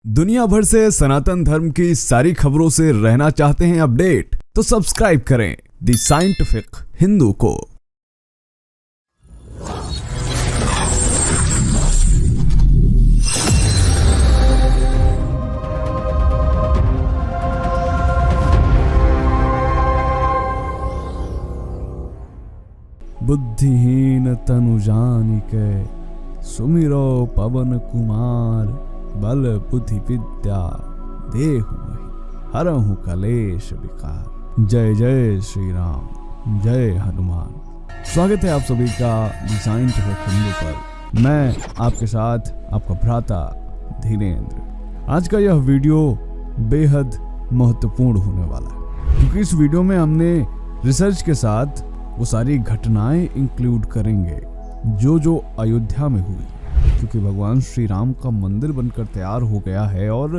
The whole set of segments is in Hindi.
दुनिया भर से सनातन धर्म की सारी खबरों से रहना चाहते हैं अपडेट, तो सब्सक्राइब करें द साइंटिफिक हिंदू को। बुद्धिहीन तनु जानिके सुमिरो पवन कुमार, बल बुद्धि विद्या देहु वही हरहु कलेश विकार। जय जय श्री राम, जय हनुमान। स्वागत है आप सभी का द साइंटिफिक हिंदू पर। मैं आपके साथ आपका भ्राता धीरेन्द्र। आज का यह वीडियो बेहद महत्वपूर्ण होने वाला है, क्योंकि इस वीडियो में हमने रिसर्च के साथ वो सारी घटनाएं इंक्लूड करेंगे जो अयोध्या में हुई, क्योंकि भगवान श्री राम का मंदिर बनकर तैयार हो गया है और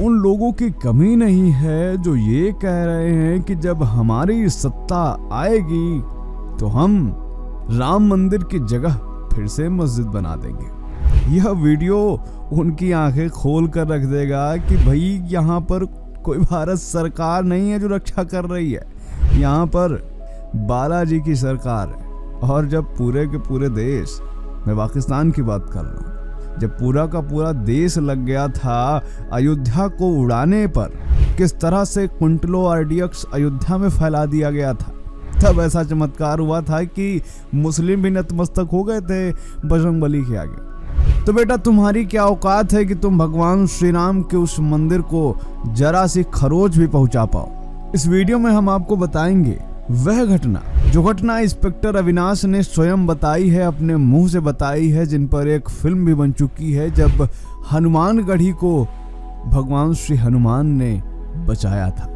उन लोगों की कमी नहीं है जो ये कह रहे हैं कि जब हमारी सत्ता आएगी तो हम राम मंदिर की जगह फिर से मस्जिद बना देंगे। यह वीडियो उनकी आंखें खोल कर रख देगा कि भाई यहाँ पर कोई भारत सरकार नहीं है जो रक्षा कर रही है, यहाँ पर बालाजी की सरकार है। और जब पूरे के पूरे देश, मैं पाकिस्तान की बात कर रहा हूँ, जब पूरा का पूरा देश लग गया था अयोध्या को उड़ाने पर, किस तरह से क्विंटलों आरडीएक्स अयोध्या में फैला दिया गया था, तब ऐसा चमत्कार हुआ था कि मुस्लिम भी नतमस्तक हो गए थे बजरंगबली के आगे। तो बेटा, तुम्हारी क्या औकात है कि तुम भगवान श्री राम के उस मंदिर को जरा सी खरोच भी पहुंचा पाओ। इस वीडियो में हम आपको बताएंगे वह घटना, जो घटना इंस्पेक्टर अविनाश ने स्वयं बताई है, अपने मुंह से बताई है, जिन पर एक फिल्म भी बन चुकी है, जब हनुमानगढ़ी को भगवान श्री हनुमान ने बचाया था।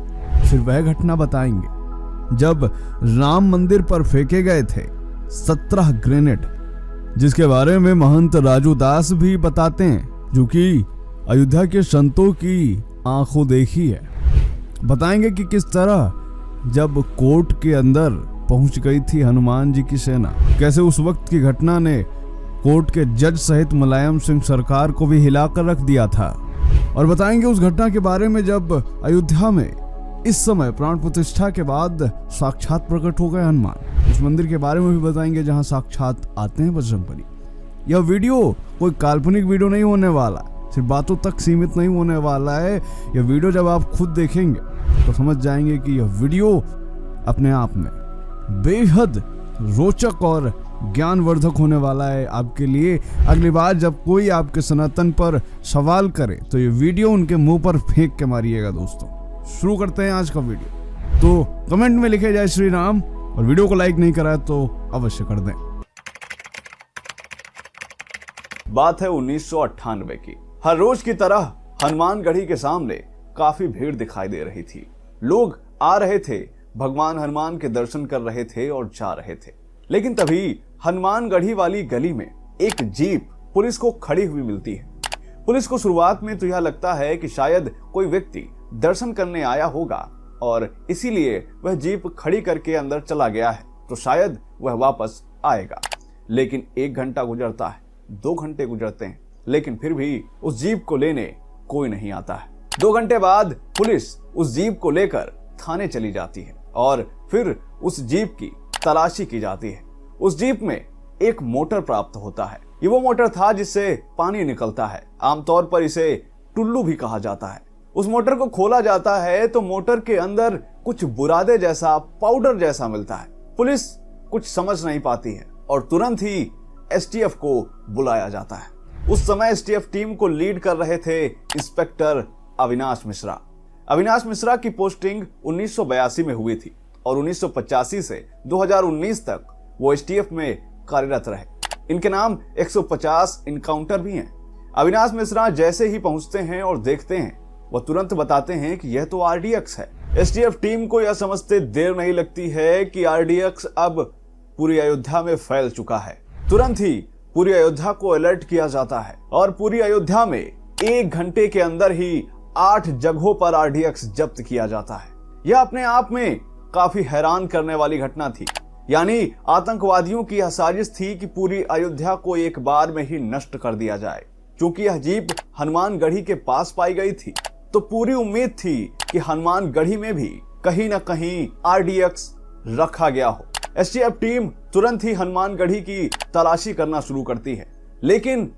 फिर वह घटना बताएंगे जब राम मंदिर पर फेंके गए थे 17 ग्रेनेड, जिसके बारे में महंत राजू दास भी बताते हैं, जो कि अयोध्या के संतों की आंखों देखी है। बताएंगे कि किस तरह जब कोर्ट के अंदर पहुंच गई थी हनुमान जी की सेना, कैसे उस वक्त की घटना ने कोर्ट के जज सहित मुलायम सिंह सरकार को भी हिलाकर रख दिया था। और बताएंगे उस घटना के बारे में जब अयोध्या में इस समय प्राण प्रतिष्ठा के बाद साक्षात प्रकट हो गए हनुमान। उस मंदिर के बारे में भी बताएंगे जहां साक्षात आते हैं बजरंगबली। यह वीडियो कोई काल्पनिक वीडियो नहीं होने वाला, सिर्फ बातों तक सीमित नहीं होने वाला है। यह वीडियो जब आप खुद देखेंगे तो समझ जाएंगे कि यह वीडियो अपने आप में बेहद रोचक और ज्ञानवर्धक होने वाला है आपके लिए। अगली बार जब कोई आपके सनातन पर सवाल करे तो ये वीडियो उनके मुंह पर फेंक के मारिएगा। दोस्तों, शुरू करते हैं आज का वीडियो। तो कमेंट में लिखे जाए श्री राम, और वीडियो को लाइक नहीं करा है तो अवश्य कर दें। बात है 1998 की। हर रोज की तरह हनुमानगढ़ी के सामने काफी भीड़ दिखाई दे रही थी। लोग आ रहे थे, भगवान हनुमान के दर्शन कर रहे थे और जा रहे थे। लेकिन तभी हनुमानगढ़ी वाली गली में एक जीप पुलिस को खड़ी हुई मिलती है। पुलिस को शुरुआत में तो यह लगता है कि शायद कोई व्यक्ति दर्शन करने आया होगा और इसीलिए वह जीप खड़ी करके अंदर चला गया है, तो शायद वह वापस आएगा। लेकिन 1 घंटा गुजरता है, 2 घंटे गुजरते हैं, लेकिन फिर भी उस जीप को लेने कोई नहीं आता है। 2 घंटे बाद पुलिस उस जीप को लेकर थाने चली जाती है और फिर उस जीप की तलाशी की जाती है। उस जीप में एक मोटर प्राप्त होता है। ये वो मोटर था जिससे पानी निकलता है, आमतौर पर इसे टुल्लू भी कहा जाता है। उस मोटर को खोला जाता है तो मोटर के अंदर कुछ बुरादे जैसा, पाउडर जैसा मिलता है। पुलिस कुछ समझ नहीं पाती है और तुरंत ही एसटीएफ को बुलाया जाता है। उस समय एसटीएफ टीम को लीड कर रहे थे इंस्पेक्टर अविनाश मिश्रा। अविनाश मिश्रा की पोस्टिंग 1982 में हुई थी और 1985 से 2019 तक वो एसटीएफ में कार्यरत रहे। इनके नाम 150 इनकाउंटर भी हैं। अविनाश मिश्रा जैसे ही पहुंचते हैं और देखते हैं, वो तुरंत बताते हैं कि यह तो आरडीएक्स है। एसटीएफ टीम को यह समझते देर नहीं लगती है कि आरडीएक्स अब पूरी अयोध्या में फैल चुका है। तुरंत ही पूरी अयोध्या को अलर्ट किया जाता है और पूरी अयोध्या में 1 घंटे के अंदर ही 8 जगहों पर आरडीएक्स जब्त किया जाता है। यह अपने आप में काफी हैरान करने वाली घटना थी। यानी आतंकवादियों की यह साजिश थी कि पूरी अयोध्या को एक बार में ही नष्ट कर दिया जाए, चूंकि यह जीप हनुमानगढ़ी के पास पाई गई थी तो पूरी उम्मीद थी कि हनुमानगढ़ी में भी कहीं न कहीं आरडीएक्स रखा गया हो। एसटीएफ टीम तुरंत ही हनुमानगढ़ी की तलाशी करना शुरू करती है, लेकिन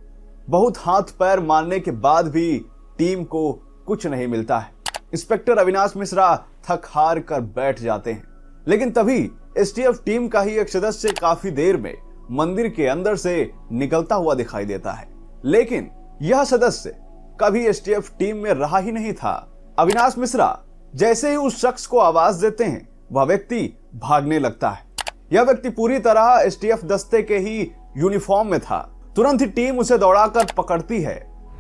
बहुत हाथ पैर मारने के बाद भी टीम को कुछ नहीं मिलता है। इंस्पेक्टर अविनाश मिश्रा थक हार कर बैठ जाते हैं, लेकिन तभी एसटीएफ टीम का ही एक सदस्य काफी देर में मंदिर के अंदर से निकलता हुआ दिखाई देता है, लेकिन यह सदस्य कभी एसटीएफ टीम में रहा ही नहीं था। अविनाश मिश्रा जैसे ही उस शख्स को आवाज देते हैं, वह व्यक्ति भागने लगता है। यह व्यक्ति पूरी तरह एसटीएफ दस्ते के ही यूनिफॉर्म में था। तुरंत ही टीम उसे दौड़ाकर पकड़ती है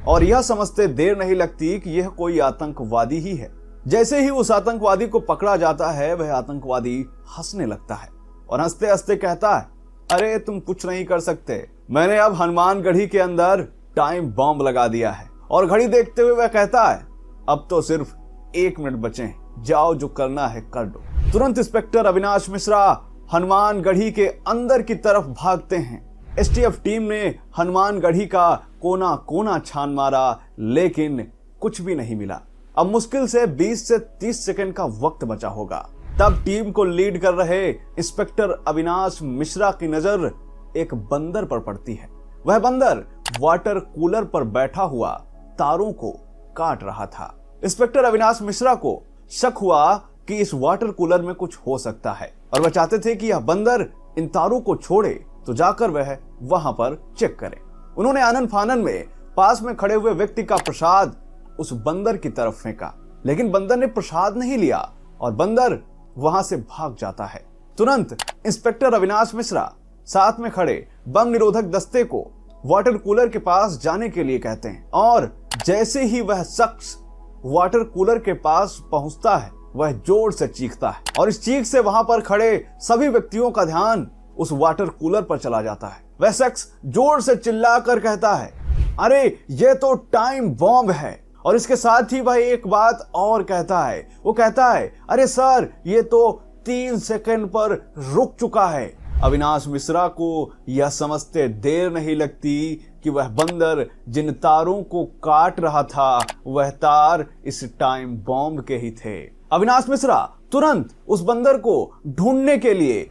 और यह समझते देर नहीं लगती कि यह कोई आतंकवादी ही है। जैसे ही उस आतंकवादी को पकड़ा जाता है, वह आतंकवादी हंसने लगता है और हंसते हंसते कहता है, अरे तुम कुछ नहीं कर सकते, मैंने अब हनुमानगढ़ी के अंदर टाइम बॉम्ब लगा दिया है। और घड़ी देखते हुए वह कहता है, अब तो सिर्फ 1 मिनट बचे हैं, जाओ जो करना है कर दो। तुरंत इंस्पेक्टर अविनाश मिश्रा हनुमानगढ़ी के अंदर की तरफ भागते हैं। एसटीएफ टीम ने हनुमानगढ़ी का कोना कोना छान मारा, लेकिन कुछ भी नहीं मिला। अब मुश्किल से 20 से 30 सेकंड का वक्त बचा होगा। तब टीम को लीड कर रहे इंस्पेक्टर अविनाश मिश्रा की नजर एक बंदर पर पड़ती है। वह बंदर वाटर कूलर पर बैठा हुआ तारों को काट रहा था। इंस्पेक्टर अविनाश मिश्रा को शक हुआ कि इस वाटर कूलर में कुछ हो सकता है और वह चाहते थे कि यह बंदर इन तारों को छोड़े तो जाकर वह वहां पर चेक करे। उन्होंने आनन फानन में पास में खड़े हुए व्यक्ति का प्रसाद उस बंदर की तरफ फेंका, लेकिन बंदर ने प्रसाद नहीं लिया और बंदर वहां से भाग जाता है। तुरंत इंस्पेक्टर अविनाश मिश्रा साथ में खड़े बम निरोधक दस्ते को वाटर कूलर के पास जाने के लिए कहते हैं और जैसे ही वह शख्स वाटर कूलर के पास पहुंचता है, वह जोर से चीखता है और इस चीख से वहां पर खड़े सभी व्यक्तियों का ध्यान उस वाटर कूलर पर चला जाता है। वह शख्स जोर से चिल्लाकर कहता है, अरे ये तो टाइम बॉम्ब है। और इसके साथ ही वह एक बात और कहता है, वो कहता है, अरे सर ये तो 3 सेकंड पर रुक चुका है। अविनाश मिश्रा को यह समझते देर नहीं लगती कि वह बंदर जिन तारों को काट रहा था, वह तार इस टाइम बॉम्ब के ही थे। अविनाश मिश्रा तुरंत उस बंदर को ढूंढने के लिए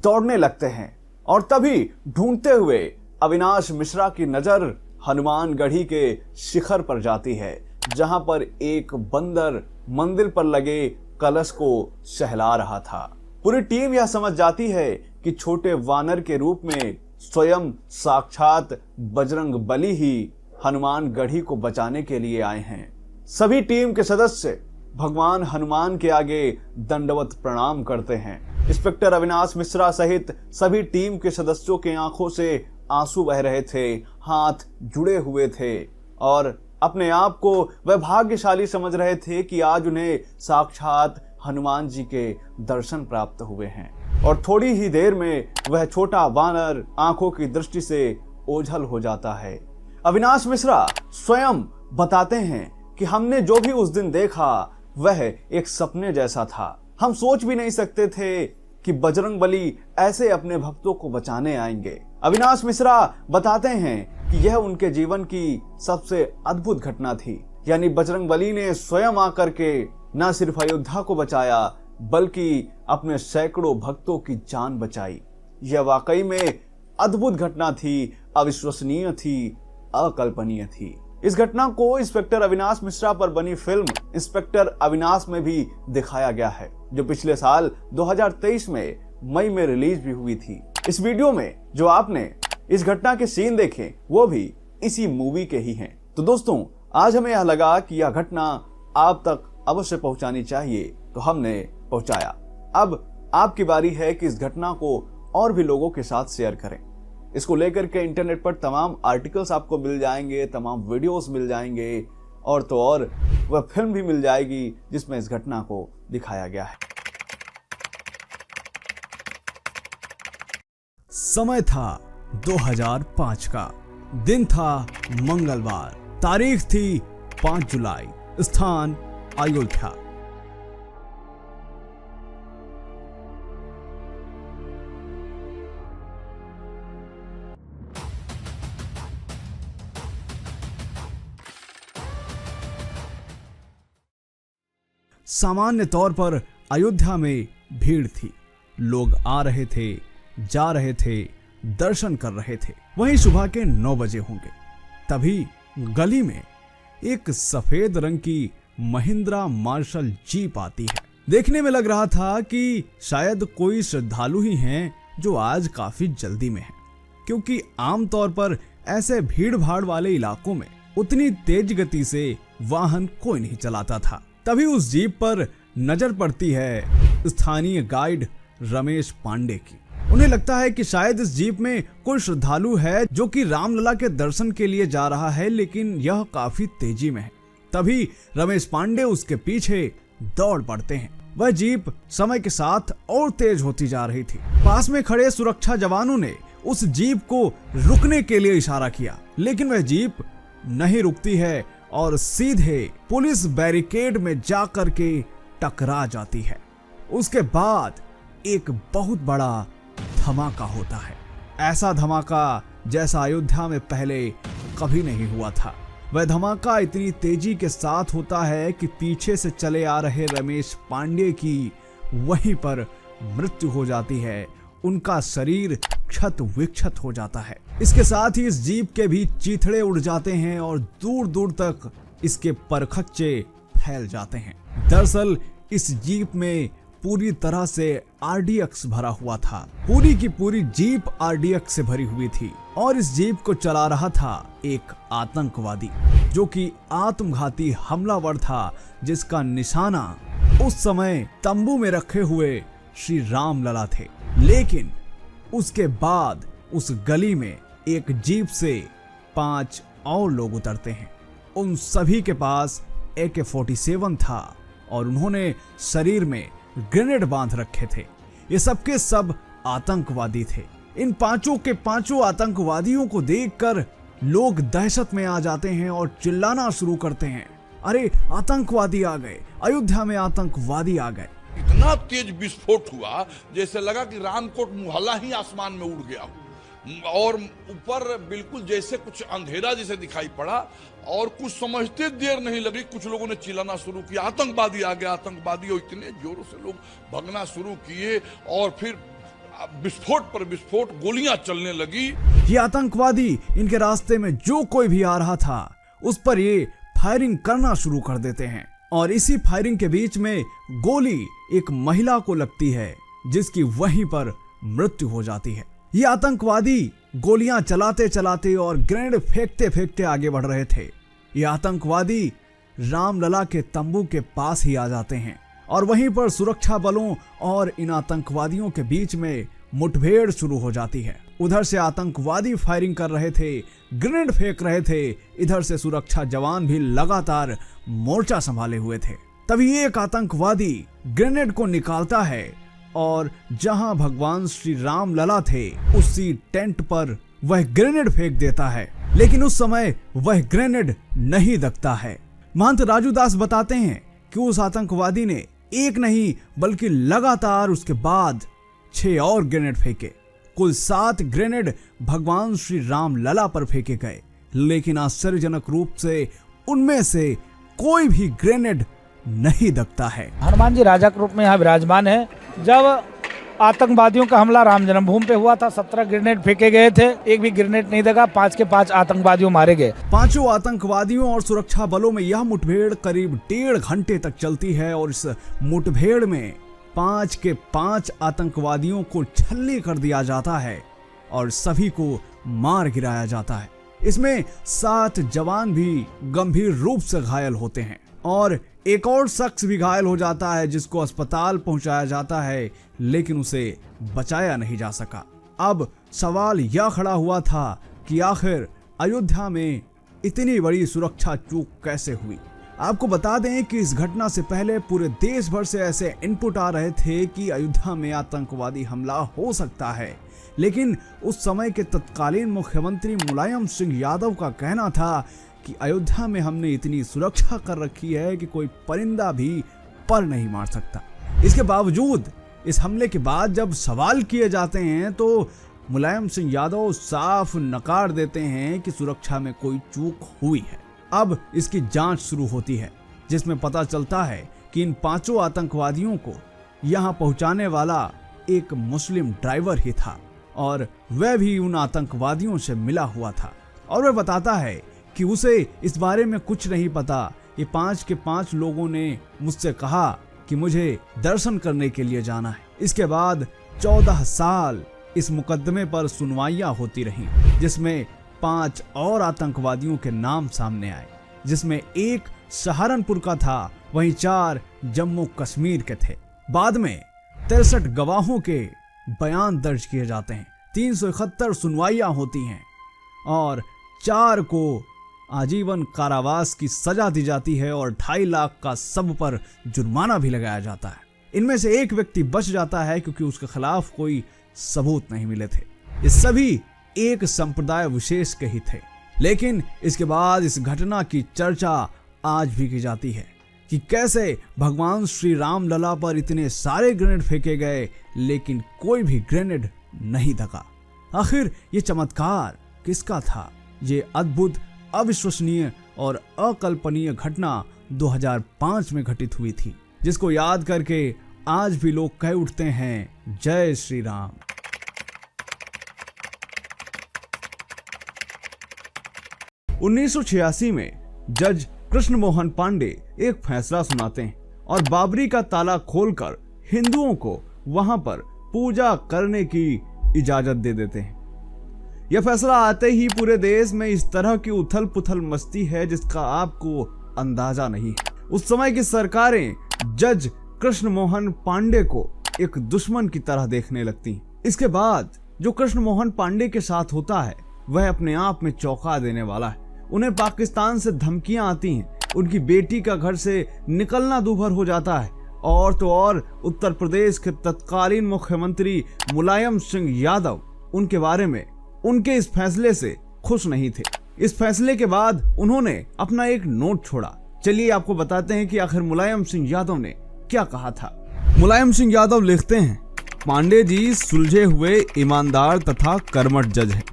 दौड़ने लगते हैं और तभी ढूंढते हुए अविनाश मिश्रा की नजर हनुमानगढ़ी के शिखर पर जाती है, जहां पर एक बंदर मंदिर पर लगे कलश को सहला रहा था। पूरी टीम यह समझ जाती है कि छोटे वानर के रूप में स्वयं साक्षात बजरंग बली ही हनुमानगढ़ी को बचाने के लिए आए हैं। सभी टीम के सदस्य भगवान हनुमान के आगे दंडवत प्रणाम करते हैं। इंस्पेक्टर अविनाश मिश्रा सहित सभी टीम के सदस्यों के आंखों से आंसू बह रहे थे, हाथ जुड़े हुए थे और अपने आप को वह भाग्यशाली समझ रहे थे कि आज उन्हें साक्षात हनुमान जी के दर्शन प्राप्त हुए हैं। और थोड़ी ही देर में वह छोटा वानर आंखों की दृष्टि से ओझल हो जाता है। अविनाश मिश्रा स्वयं बताते हैं कि हमने जो भी उस दिन देखा वह एक सपने जैसा था। हम सोच भी नहीं सकते थे कि बजरंग बली ऐसे अपने भक्तों को बचाने आएंगे। अविनाश मिश्रा बताते हैं कि यह उनके जीवन की सबसे अद्भुत घटना थी, यानी बजरंग बली ने स्वयं आकर के न सिर्फ अयोध्या को बचाया बल्कि अपने सैकड़ों भक्तों की जान बचाई। यह वाकई में अद्भुत घटना थी, अविश्वसनीय थी, अकल्पनीय थी। इस घटना को इंस्पेक्टर अविनाश मिश्रा पर बनी फिल्म इंस्पेक्टर अविनाश में भी दिखाया गया है, जो पिछले साल 2023 में मई में रिलीज भी हुई थी। इस वीडियो में जो आपने इस घटना के सीन देखे वो भी इसी मूवी के ही हैं। तो दोस्तों, आज हमें यह लगा कि यह घटना आप तक अवश्य पहुंचानी चाहिए, तो हमने पहुंचाया। अब आपकी बारी है कि इस घटना को और भी लोगों के साथ शेयर करें। इसको लेकर के इंटरनेट पर तमाम आर्टिकल्स आपको मिल जाएंगे, तमाम वीडियोस मिल जाएंगे और तो और वह फिल्म भी मिल जाएगी जिसमें इस घटना को दिखाया गया है। समय था 2005 का, दिन था मंगलवार, तारीख थी 5 जुलाई, स्थान अयोध्या। सामान्य तौर पर अयोध्या में भीड़ थी। लोग आ रहे थे, जा रहे थे, दर्शन कर रहे थे। वहीं सुबह के 9 बजे होंगे, तभी गली में एक सफेद रंग की महिंद्रा मार्शल जीप आती है। देखने में लग रहा था कि शायद कोई श्रद्धालु ही हैं जो आज काफी जल्दी में हैं, क्योंकि आमतौर पर ऐसे भीड़ भाड़ वाले इलाकों में उतनी तेज गति से वाहन कोई नहीं चलाता था। तभी उस जीप पर नजर पड़ती है स्थानीय गाइड रमेश पांडे की। उन्हें लगता है कि शायद इस जीप में कोई श्रद्धालु है जो कि रामलला के दर्शन के लिए जा रहा है, लेकिन यह काफी तेजी में है। तभी रमेश पांडे उसके पीछे दौड़ पड़ते हैं। वह जीप समय के साथ और तेज होती जा रही थी। पास में खड़े सुरक्षा जवानों ने उस जीप को रुकने के लिए इशारा किया, लेकिन वह जीप नहीं रुकती है और सीधे पुलिस बैरिकेड में जाकर के टकरा जाती है। उसके बाद एक बहुत बड़ा धमाका होता है, ऐसा धमाका जैसा अयोध्या में पहले कभी नहीं हुआ था। वह धमाका इतनी तेजी के साथ होता है कि पीछे से चले आ रहे रमेश पांडे की वहीं पर मृत्यु हो जाती है। उनका शरीर क्षत विक्षत हो जाता है। इसके साथ ही इस जीप के भी चीथड़े उड़ जाते हैं और दूर दूर तक इसके परखच्चे फैल जाते हैं। दरअसल इस जीप में पूरी तरह से RDX भरा हुआ था। पूरी की पूरी जीप RDX से भरी हुई थी और इस जीप को चला रहा था एक आतंकवादी, जो कि आत्मघाती हमलावर था, जिसका निशाना उस समय तंबू में रखे हुए श्री रामलला थे। लेकिन उसके बाद उस गली में एक जीप से 5 और लोग उतरते हैं। उन सभी के पास AK-47 था और उन्होंने शरीर में ग्रेनेड बांध रखे थे। ये सबके सब आतंकवादी थे। इन पांचों के पांचों आतंकवादियों को देखकर लोग दहशत में आ जाते हैं और चिल्लाना शुरू करते हैं, अरे आतंकवादी आ गए, अयोध्या में आतंकवादी आ गए। इतना तेज विस्फोट हुआ जैसे लगा कि रामकोट मुहल्ला ही आसमान में उड़ गया और ऊपर बिल्कुल जैसे कुछ अंधेरा जैसे दिखाई पड़ा और कुछ समझते देर नहीं लगी, कुछ लोगों ने चिल्लाना शुरू किया, आतंकवादी आ गया, आतंकवादी। और इतने जोरों से लोग भगना शुरू किए और फिर विस्फोट पर विस्फोट, गोलियां चलने लगी। ये आतंकवादी इनके रास्ते में जो कोई भी आ रहा था उस पर ये फायरिंग करना शुरू कर देते हैं और इसी फायरिंग के बीच में गोली एक महिला को लगती है, जिसकी वहीं पर मृत्यु हो जाती है। ये आतंकवादी गोलियां चलाते चलाते और ग्रेनेड फेंकते फेंकते आगे बढ़ रहे थे। ये आतंकवादी रामलला के तंबू के पास ही आ जाते हैं और वहीं पर सुरक्षा बलों और इन आतंकवादियों के बीच में मुठभेड़ शुरू हो जाती है। उधर से आतंकवादी फायरिंग कर रहे थे, ग्रेनेड फेंक रहे थे, इधर से सुरक्षा जवान भी लगातार मोर्चा संभाले हुए थे। तभी एक आतंकवादी ग्रेनेड को निकालता है और जहां भगवान श्री रामलला थे उसी टेंट पर वह ग्रेनेड फेंक देता है, लेकिन उस समय वह ग्रेनेड नहीं दगता है। महंत राजू दास बताते हैं कि उस आतंकवादी ने एक नहीं बल्कि लगातार उसके बाद 6 और ग्रेनेड फेंके। कुल 7 ग्रेनेड भगवान श्री रामलला पर फेंके गए, लेकिन आश्चर्यजनक रूप से उनमें से कोई भी ग्रेनेड नहीं दगता है। हनुमान जी राजा के रूप में यहाँ विराजमान है। जब आतंकवादियों का हमला राम जन्मभूमि पे हुआ था, 17 ग्रेनेड फेंके गए थे, एक भी ग्रेनेड नहीं दगा, 5 के 5 आतंकवादियों मारे गए। पांचों आतंकवादियों और सुरक्षा बलों में यह मुठभेड़ करीब 1.5 घंटे तक चलती है और इस मुठभेड़ में 5 के 5 आतंकवादियों को छल्ली कर दिया जाता है और सभी को मार गिराया जाता है। इसमें 7 जवान भी गंभीर रूप से घायल होते हैं और एक और शख्स भी घायल हो जाता है, जिसको अस्पताल पहुंचाया जाता है, लेकिन उसे बचाया नहीं जा सका। अब सवाल यह खड़ा हुआ था कि आखिर अयोध्या में इतनी बड़ी सुरक्षा चूक कैसे हुई। आपको बता दें कि इस घटना से पहले पूरे देश भर से ऐसे इनपुट आ रहे थे कि अयोध्या में आतंकवादी हमला हो सकता है, लेकिन उस समय के तत्कालीन मुख्यमंत्री मुलायम सिंह यादव का कहना था कि अयोध्या में हमने इतनी सुरक्षा कर रखी है कि कोई परिंदा भी पर नहीं मार सकता। इसके बावजूद इस हमले के बाद जब सवाल किए जाते हैं तो मुलायम सिंह यादव साफ नकार देते हैं कि सुरक्षा में कोई चूक हुई है। अब इसकी जांच शुरू होती है, जिसमें पता चलता है कि इन 5 आतंकवादियों को यहां पहुंचाने वाला एक मुस्लिम ड्राइवर ही था और वह भी उन आतंकवादियों से मिला हुआ था। और वह बताता है कि उसे इस बारे में कुछ नहीं पता। ये 5 के 5 लोगों ने मुझसे कहा कि मुझे दर्शन करने के लिए जाना है। इसके बाद 14 साल इस मुकदमे पर सुनवाइयां होती रहीं, जिसमें 5 और आतंकवादियों के नाम सामने आए, जिसमें एक सहारनपुर का था, वहीं 4 जम्मू कश्मीर के थे। बाद में 63 गवाहों के बयान दर्ज किए जाते हैं, 371 सुनवाइयां होती हैं और 4 को आजीवन कारावास की सजा दी जाती है और 2.5 लाख का सब पर जुर्माना भी लगाया जाता है। इनमें से एक व्यक्ति बच जाता है क्योंकि उसके खिलाफ कोई सबूत नहीं मिले थे। ये सभी एक संप्रदाय विशेष के ही थे। लेकिन इसके बाद इस घटना की चर्चा आज भी की जाती है कि कैसे भगवान श्री राम लला पर इतने सारे ग्रेनेड फेंके गए लेकिन कोई भी ग्रेनेड नहीं दगा। आखिर ये चमत्कार किसका था? ये अद्भुत, अविश्वसनीय और अकल्पनीय घटना 2005 में घटित हुई थी, जिसको याद करके आज भी लोग कह उठते हैं, जय श्री राम। उन्नीस 1986 में जज कृष्ण मोहन पांडे एक फैसला सुनाते हैं और बाबरी का ताला खोलकर हिंदुओं को वहां पर पूजा करने की इजाजत दे देते हैं। यह फैसला आते ही पूरे देश में इस तरह की उथल पुथल मस्ती है जिसका आपको अंदाजा नहीं है। उस समय की सरकारें जज कृष्ण मोहन पांडे को एक दुश्मन की तरह देखने लगती हैं। इसके बाद जो कृष्ण मोहन पांडे के साथ होता है वह अपने आप में चौंका देने वाला है। उन्हें पाकिस्तान से धमकियां आती हैं, उनकी बेटी का घर से निकलना दूभर हो जाता है और तो और उत्तर प्रदेश के तत्कालीन मुख्यमंत्री मुलायम सिंह यादव उनके बारे में उनके इस फैसले से खुश नहीं थे। इस फैसले के बाद उन्होंने अपना एक नोट छोड़ा। चलिए आपको बताते हैं कि आखिर मुलायम सिंह यादव ने क्या कहा था। मुलायम सिंह यादव लिखते हैं, पांडे जी सुलझे हुए, ईमानदार तथा कर्मठ जज हैं।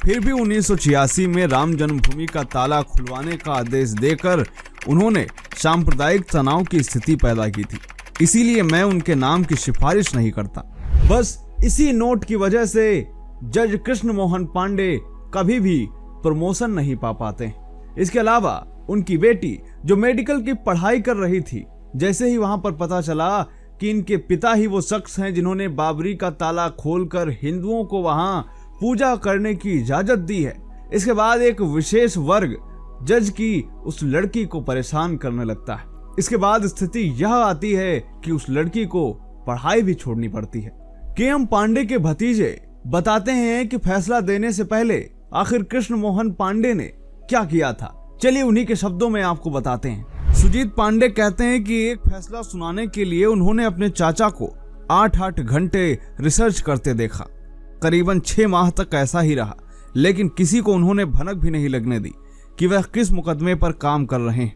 फिर भी 1986 में राम जन्मभूमि का ताला खुलवाने का आदेश देकर उन्होंने सांप्रदायिक तनाव की स्थिति पैदा की थी। इसीलिए मैं उनके नाम की सिफारिश नहीं करता। बस इसी नोट की वजह से जज कृष्ण मोहन पांडे कभी भी प्रमोशन नहीं पा पाते। इसके अलावा उनकी बेटी जो मेडिकल की पढ़ाई कर रही थी, जैसे ही वहां पर पता चला कि इनके पिता ही वो शख्स हैं जिन्होंने बाबरी का ताला खोलकर हिंदुओं को वहां पूजा करने की इजाजत दी है, इसके बाद एक विशेष वर्ग जज की उस लड़की को परेशान करने लगता है। इसके बाद स्थिति यह आती है कि उस लड़की को पढ़ाई भी छोड़नी पड़ती है। के.एम. पांडे के भतीजे बताते हैं कि फैसला देने से पहले आखिर कृष्ण मोहन पांडे ने क्या किया था। चलिए उन्हीं के शब्दों में आपको बताते हैं। सुजीत पांडे कहते हैं कि एक फैसला सुनाने के लिए उन्होंने अपने चाचा को 8-8 घंटे रिसर्च करते देखा। करीबन 6 माह तक ऐसा ही रहा, लेकिन किसी को उन्होंने भनक भी नहीं लगने दी कि वह किस मुकदमे पर काम कर रहे हैं।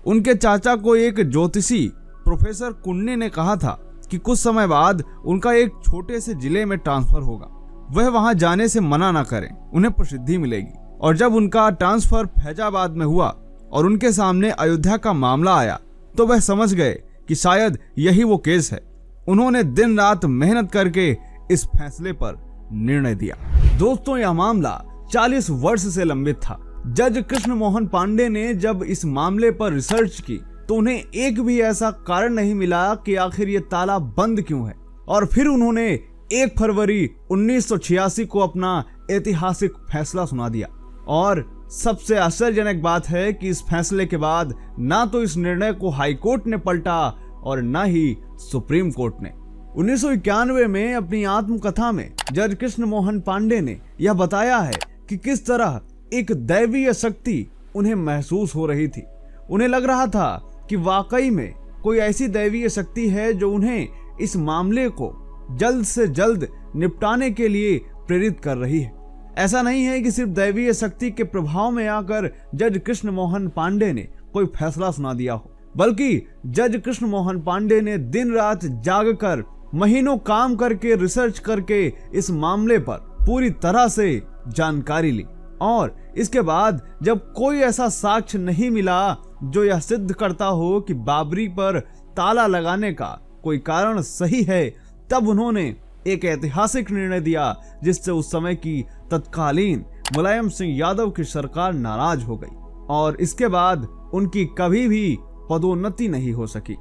उनके चाचा को एक ज्योतिषी प्रोफेसर कुन्ने ने कहा था कि कुछ समय बाद उनका एक छोटे से जिले में ट्रांसफर होगा, वह वहां जाने से मना ना करें, उन्हें प्रसिद्धि मिलेगी। और जब उनका ट्रांसफर फैजाबाद में हुआ और उनके सामने अयोध्या का मामला आया तो वह समझ गए कि शायद यही वो केस है। उन्होंने दिन रात मेहनत करके इस फैसले पर निर्णय दिया। दोस्तों, यह मामला 40 वर्ष से लंबित था। जज कृष्ण मोहन पांडे ने जब इस मामले पर रिसर्च की तो उन्हें एक भी ऐसा कारण नहीं मिला कि आखिर ये ताला बंद क्यों है। और फिर उन्होंने 1 फरवरी 1986 को अपना ऐतिहासिक फैसला सुना दिया। और सबसे आश्चर्यजनक बात है कि इस फैसले के बाद ना तो इस निर्णय को हाई कोर्ट ने पलटा और ना ही सुप्रीम कोर्ट ने। 1991 में अपनी आत्मकथा में जज कृष्ण मोहन पांडे ने यह बताया है कि किस तरह एक दैवीय शक्ति उन्हें महसूस हो रही थी। उन्हें लग रहा था कि वाकई में कोई ऐसी दैवीय शक्ति है जो उन्हें इस मामले को जल्द से जल्द निपटाने के लिए प्रेरित कर रही है। ऐसा नहीं है कि सिर्फ दैवीय शक्ति के प्रभाव में आकर जज कृष्ण मोहन पांडे ने कोई फैसला सुना दिया हो, बल्कि जज कृष्ण मोहन पांडे ने दिन रात जागकर महीनों काम करके रिसर्च करके इस मामले पर पूरी तरह से जानकारी ली। और इसके बाद जब कोई ऐसा साक्ष्य नहीं मिला जो यह सिद्ध करता हो कि बाबरी पर ताला लगाने का कोई कारण सही है, तब उन्होंने एक ऐतिहासिक निर्णय दिया जिससे उस समय की तत्कालीन मुलायम सिंह यादव की सरकार नाराज हो गई और इसके बाद उनकी कभी भी पदोन्नति नहीं हो सकी।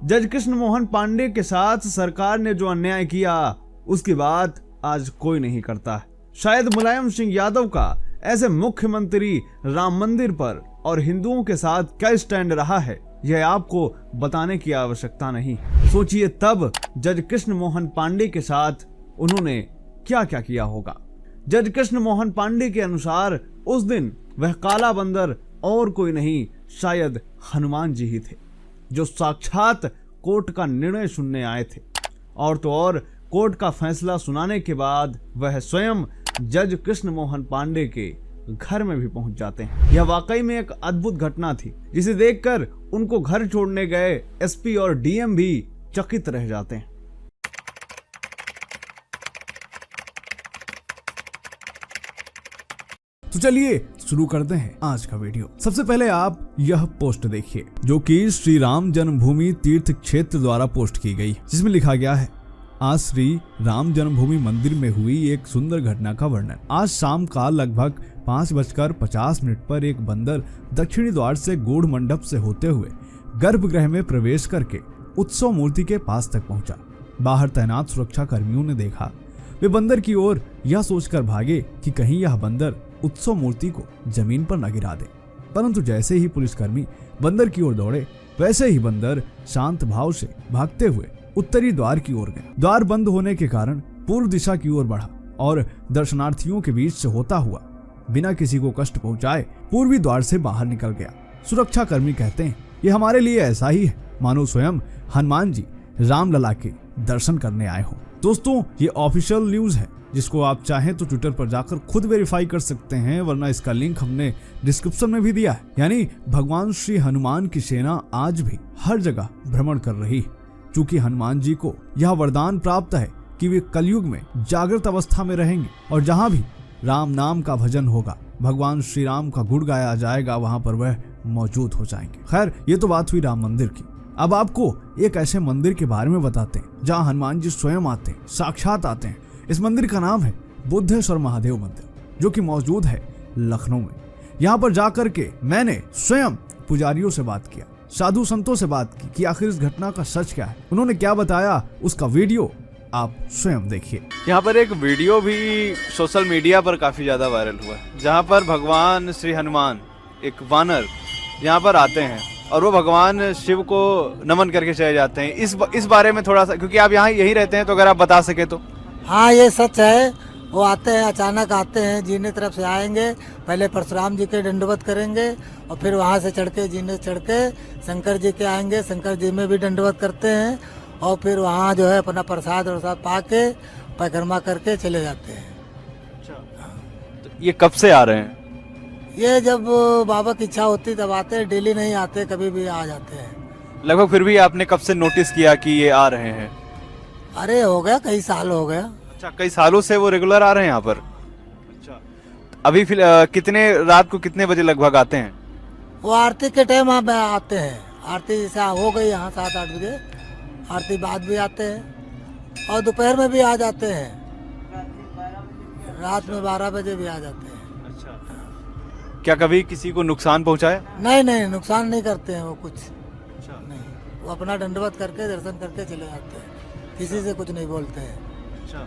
जज कृष्ण मोहन पांडे के साथ सरकार ने जो अन्याय किया उसकी बात आज कोई नहीं करता। शायद मुलायम सिंह यादव का ऐसे मुख्यमंत्री राम मंदिर पर और हिंदुओं के साथ क्या स्टैंड रहा है यह आपको बताने की आवश्यकता नहीं। सोचिए तब जज कृष्ण मोहन पांडे के साथ उन्होंने क्या क्या किया होगा। जज कृष्ण मोहन पांडे के अनुसार उस दिन वह काला बंदर और कोई नहीं शायद हनुमान जी ही थे, जो साक्षात कोर्ट का निर्णय सुनने आए थे। और तो और कोर्ट का फैसला सुनाने के बाद वह स्वयं जज कृष्ण मोहन पांडे के घर में भी पहुंच जाते हैं। यह वाकई में एक अद्भुत घटना थी जिसे देखकर उनको घर छोड़ने गए एसपी और डीएम भी चकित रह जाते हैं। तो चलिए शुरू करते हैं आज का वीडियो। सबसे पहले आप यह पोस्ट देखिए जो कि श्री राम जन्मभूमि तीर्थ क्षेत्र द्वारा पोस्ट की गई, जिसमें लिखा गया है, आज श्री राम जन्मभूमि मंदिर में हुई एक सुंदर घटना का वर्णन। आज शाम का लगभग 5:50 पर एक बंदर दक्षिणी द्वार से गूढ़ मंडप से होते हुए गर्भगृह में प्रवेश करके उत्सव मूर्ति के पास तक पहुंचा। बाहर तैनात सुरक्षा कर्मियों ने देखा। वे बंदर की ओर यह सोचकर भागे कि कहीं यह बंदर उत्सव मूर्ति को जमीन पर न गिरा दे, परंतु जैसे ही पुलिसकर्मी बंदर की ओर दौड़े वैसे ही बंदर शांत भाव से भागते हुए उत्तरी द्वार की ओर गया। द्वार बंद होने के कारण पूर्व दिशा की ओर बढ़ा और दर्शनार्थियों के बीच से होता हुआ बिना किसी को कष्ट पहुंचाए पूर्वी द्वार से बाहर निकल गया। सुरक्षा कर्मी कहते हैं, ये हमारे लिए ऐसा ही है मानो स्वयं हनुमान जी रामलला के दर्शन करने आए हो। दोस्तों, ये ऑफिशियल न्यूज है जिसको आप चाहें तो ट्विटर पर जाकर खुद वेरीफाई कर सकते हैं, वरना इसका लिंक हमने डिस्क्रिप्शन में भी दिया है। यानी भगवान श्री हनुमान की सेना आज भी हर जगह भ्रमण कर रही है, क्योंकि हनुमान जी को यह वरदान प्राप्त है कि वे कलयुग में जागृत अवस्था में रहेंगे और जहां भी राम नाम का भजन होगा, भगवान श्री राम का गुण गाया जाएगा, वहां पर वह मौजूद हो जाएंगे। खैर, ये तो बात हुई राम मंदिर की। अब आपको एक ऐसे मंदिर के बारे में बताते हैं जहां हनुमान जी स्वयं आते हैं, साक्षात आते हैं। इस मंदिर का नाम है बुद्धेश्वर महादेव मंदिर, जो कि मौजूद है लखनऊ में। यहाँ पर जाकर के मैंने स्वयं पुजारियों से बात किया, साधु संतों से बात की कि आखिर इस घटना का सच क्या है, उन्होंने क्या बताया, उसका वीडियो आप स्वयं देखिए। यहाँ पर एक वीडियो भी सोशल मीडिया पर काफी ज्यादा वायरल हुआ है, जहाँ पर भगवान श्री हनुमान एक वानर यहाँ पर आते हैं और वो भगवान शिव को नमन करके चले जाते हैं। इस बारे में थोड़ा सा, क्योंकि आप यहाँ यहीं रहते हैं, तो अगर आप बता सके तो। हाँ, ये सच है। वो आते हैं, अचानक आते हैं, जीने तरफ से आएंगे, पहले परशुराम जी के दंडवत करेंगे और फिर वहाँ से चढ़ के जीने चढ़ के शंकर जी के आएंगे, शंकर जी में भी दंडवत करते हैं और फिर वहाँ जो है अपना प्रसाद वरसाद पा के परिक्रमा करके चले जाते हैं। तो ये कब से आ रहे हैं? ये जब बाबा की इच्छा होती तब आते हैं, डेली नहीं आते, कभी भी आ जाते हैं। लगभग फिर भी आपने कब से नोटिस किया कि ये आ रहे हैं? अरे हो गया, कई साल हो गया। अच्छा, कई सालों से वो रेगुलर आ रहे हैं यहाँ पर। अच्छा, अभी कितने रात को कितने बजे लगभग आते हैं? वो आरती के टाइम आते हैं। आरती जैसे हो गई यहाँ 7-8 बजे, आरती बाद भी आते हैं और दोपहर में भी आ जाते हैं, रात में 12 बजे भी आ जाते हैं। अच्छा, क्या कभी किसी को नुकसान पहुँचाया? नहीं, नुकसान नहीं करते हैं वो कुछ। अच्छा। नहीं, वो अपना दंडवत करके दर्शन करके चले जाते हैं, किसी से कुछ नहीं बोलते हैं। अच्छा,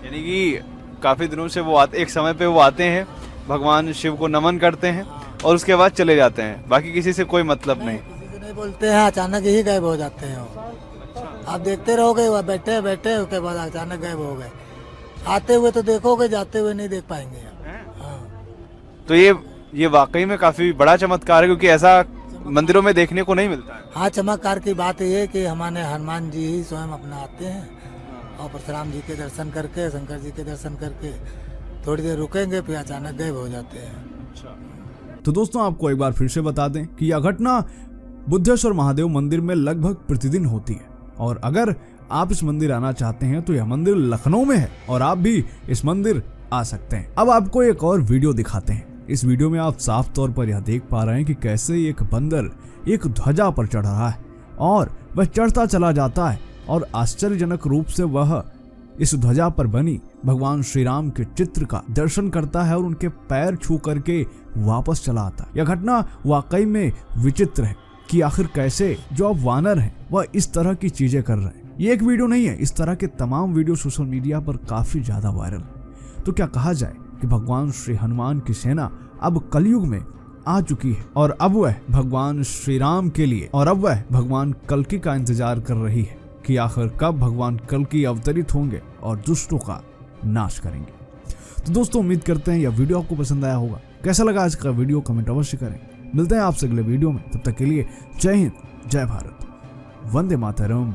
यानी कि काफी दिनों से वो आते, एक समय पे वो आते हैं, भगवान शिव को नमन करते हैं और उसके बाद चले जाते हैं, बाकी किसी से कोई मतलब नहीं। किसी से नहीं बोलते हैं, अचानक ही गायब हो जाते हैं वो। आप देखते रहोगे, वह बैठे उसके बाद अचानक गायब हो गए। आते हुए तो देखोगे, जाते हुए नहीं देख पाएंगे आप। हाँ। तो ये वाकई में काफी बड़ा चमत्कार है, क्योंकि ऐसा मंदिरों में देखने को नहीं मिलता है। हाँ, चमत्कार की बात ये है कि हमारे हनुमान जी ही स्वयं अपना आते हैं और परशुराम जी के दर्शन करके, शंकर जी के दर्शन करके थोड़ी देर रुकेंगे, फिर अचानक गायब हो जाते हैं। तो दोस्तों, आपको एक बार फिर से बता दें कि यह घटना बुद्धेश्वर महादेव मंदिर में लगभग प्रतिदिन होती है और अगर आप इस मंदिर आना चाहते हैं तो यह मंदिर लखनऊ में है और आप भी इस मंदिर आ सकते हैं। अब आपको एक और वीडियो दिखाते हैं इस वीडियो में आप साफ तौर पर यह देख पा रहे हैं कि कैसे एक बंदर एक ध्वजा पर चढ़ रहा है और वह चढ़ता चला जाता है और आश्चर्यजनक रूप से वह इस ध्वजा पर बनी भगवान श्री राम के चित्र का दर्शन करता है और उनके पैर छू करके वापस चला आता है। यह घटना वाकई में विचित्र है कि आखिर कैसे जो अब वानर हैं वह इस तरह की चीजें कर रहे हैं। ये एक वीडियो नहीं है, इस तरह के तमाम वीडियो सोशल मीडिया पर काफी ज्यादा वायरल है। तो क्या कहा जाए कि भगवान श्री हनुमान की सेना अब कलयुग में आ चुकी है और अब वह भगवान श्री राम के लिए और अब वह भगवान कल्कि का इंतजार कर रही है कि आखिर कब भगवान कल्कि अवतरित होंगे और दुष्टों का नाश करेंगे। तो दोस्तों उम्मीद करते हैं यह वीडियो आपको पसंद आया होगा। कैसा लगा आज का वीडियो कमेंट अवश्य करें। मिलते हैं आपसे अगले वीडियो में, तब तक के लिए जय हिंद, जय भारत, वंदे मातरम।